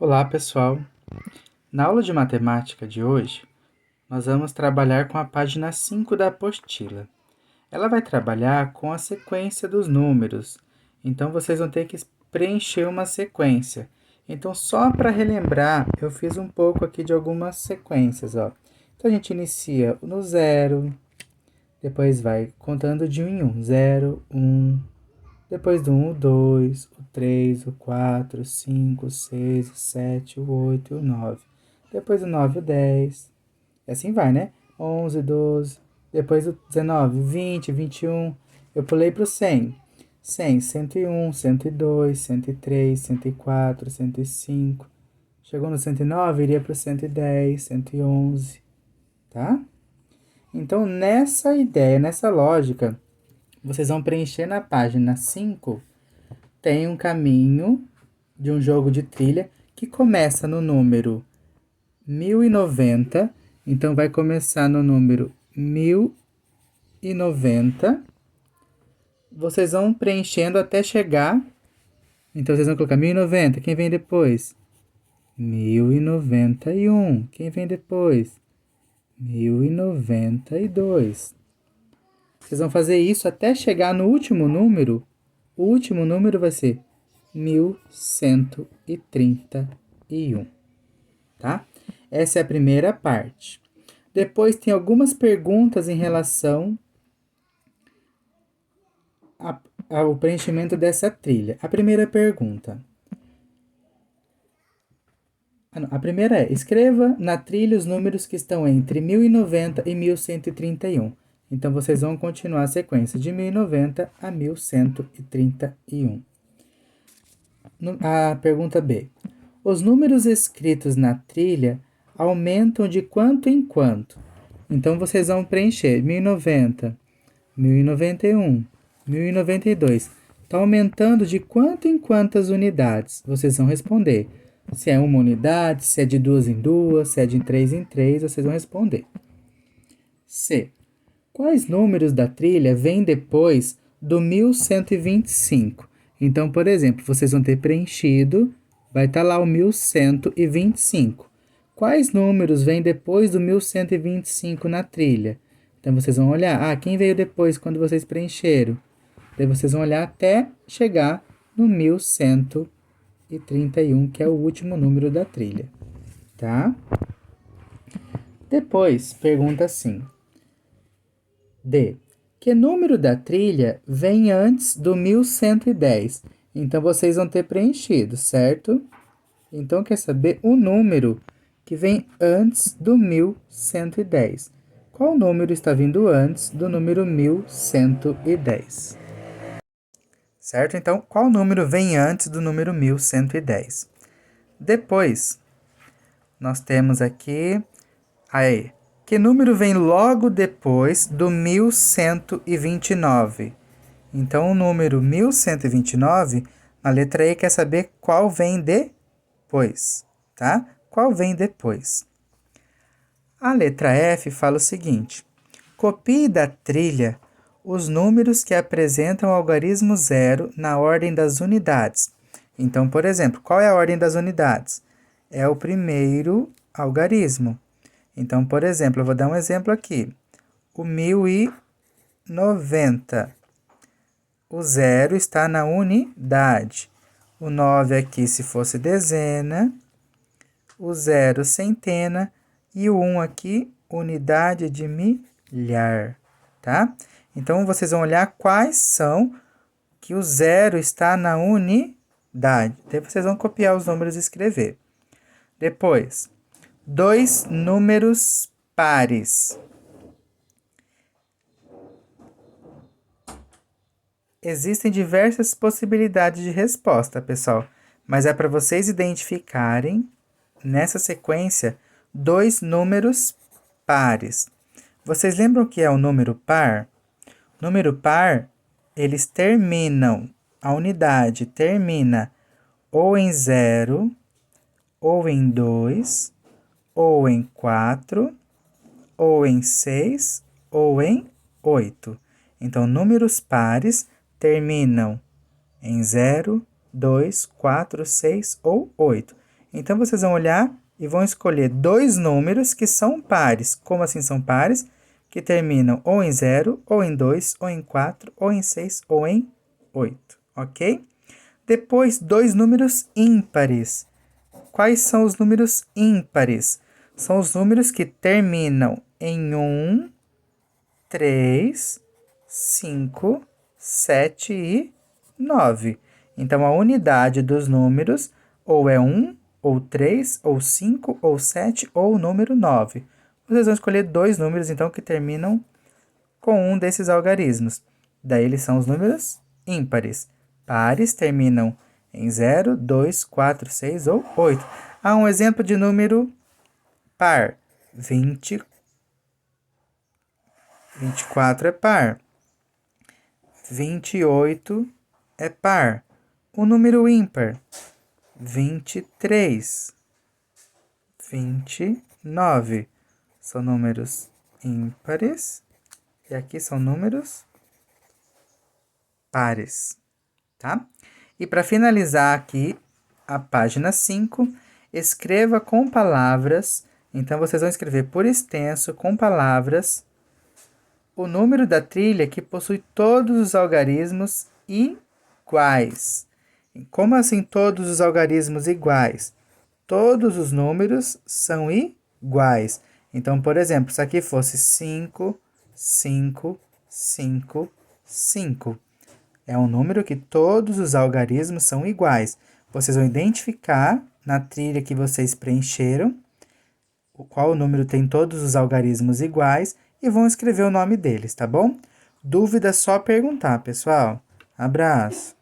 Olá, pessoal! Na aula de matemática de hoje, nós vamos trabalhar com a página 5 da apostila. Ela vai trabalhar com a sequência dos números, então vocês vão ter que preencher uma sequência. Então, só para relembrar, eu fiz um pouco aqui de algumas sequências, ó. Então, a gente inicia no zero, depois vai contando de um em um, 0, 1, depois do 1, o 2, o 3, o 4, o 5, o 6, o 7, o 8 e o 9. Depois o 9, o 10. E assim vai, né? 11, 12. Depois o 19, 20, 21. Eu pulei para o 100. 100, 101, 102, 103, 104, 105. Chegou no 109, iria para o 110, 111. Tá? Então, nessa ideia, nessa lógica, vocês vão preencher na página 5. Tem um caminho de um jogo de trilha que começa no número 1090. Então, vai começar no número 1090. Vocês vão preenchendo até chegar. Então, vocês vão colocar 1090. Quem vem depois? 1091. Quem vem depois? 1092. Vocês vão fazer isso até chegar no último número. O último número vai ser 1131, tá? Essa é a primeira parte. Depois tem algumas perguntas em relação ao preenchimento dessa trilha. A primeira pergunta. A primeira é: escreva na trilha os números que estão entre 1090 e 1131. Então, vocês vão continuar a sequência de 1090 a 1131. A pergunta B. Os números escritos na trilha aumentam de quanto em quanto? Então, vocês vão preencher 1090, 1091, 1092. Está aumentando de quanto em quantas unidades? Vocês vão responder. Se é uma unidade, se é de duas em duas, se é de três em três, vocês vão responder. C. Quais números da trilha vêm depois do 1125? Então, por exemplo, vocês vão ter preenchido, vai estar lá o 1125. Quais números vêm depois do 1125 na trilha? Então, vocês vão olhar, quem veio depois quando vocês preencheram? Daí vocês vão olhar até chegar no 1131, que é o último número da trilha, tá? Depois, pergunta assim. D. Que número da trilha vem antes do 1110? Então, vocês vão ter preenchido, certo? Então, quer saber o número que vem antes do 1110? Qual número está vindo antes do número 1110? Certo? Então, qual número vem antes do número 1110? Depois, nós temos aqui aí. Que número vem logo depois do 1129? Então, o número 1129, na letra E, quer saber qual vem depois, tá? Qual vem depois? A letra F fala o seguinte: copie da trilha os números que apresentam o algarismo zero na ordem das unidades. Então, por exemplo, qual é a ordem das unidades? É o primeiro algarismo. Então, por exemplo, eu vou dar um exemplo aqui. O 1090. O 0 está na unidade. O 9 aqui, se fosse dezena. O 0, centena. E o 1 aqui, unidade de milhar, tá? Então, vocês vão olhar quais são que o 0 está na unidade. Daí, vocês vão copiar os números e escrever. Depois, 2 números pares. Existem diversas possibilidades de resposta, pessoal, mas é para vocês identificarem, nessa sequência, 2 números pares. Vocês lembram o que é o número par? Número par, eles terminam, a unidade termina ou em 0, ou em 2, ou em 4, ou em 6, ou em 8. Então, números pares terminam em 0, 2, 4, 6 ou 8. Então, vocês vão olhar e vão escolher dois números que são pares. Como assim são pares? Que terminam ou em 0, ou em 2, ou em 4, ou em 6, ou em 8, ok? Depois, dois números ímpares. Quais são os números ímpares? São os números que terminam em 1, 3, 5, 7 e 9. Então, a unidade dos números ou é 1, ou 3, ou 5, ou 7, ou o número 9. Vocês vão escolher dois números, então, que terminam com um desses algarismos. Daí, eles são os números ímpares. Pares terminam em 0, 2, 4, 6 ou 8. Há um exemplo de número par. 24 é par. 28 é par. O número ímpar. 23. 29. São números ímpares. E aqui são números pares, tá? E para finalizar aqui a página 5, escreva com palavras. Então, vocês vão escrever por extenso, com palavras, o número da trilha que possui todos os algarismos iguais. Como assim todos os algarismos iguais? Todos os números são iguais. Então, por exemplo, se aqui fosse 5, 5, 5, 5. É um número que todos os algarismos são iguais. Vocês vão identificar na trilha que vocês preencheram qual número tem todos os algarismos iguais e vão escrever o nome deles, tá bom? Dúvida, é só perguntar, pessoal. Abraço!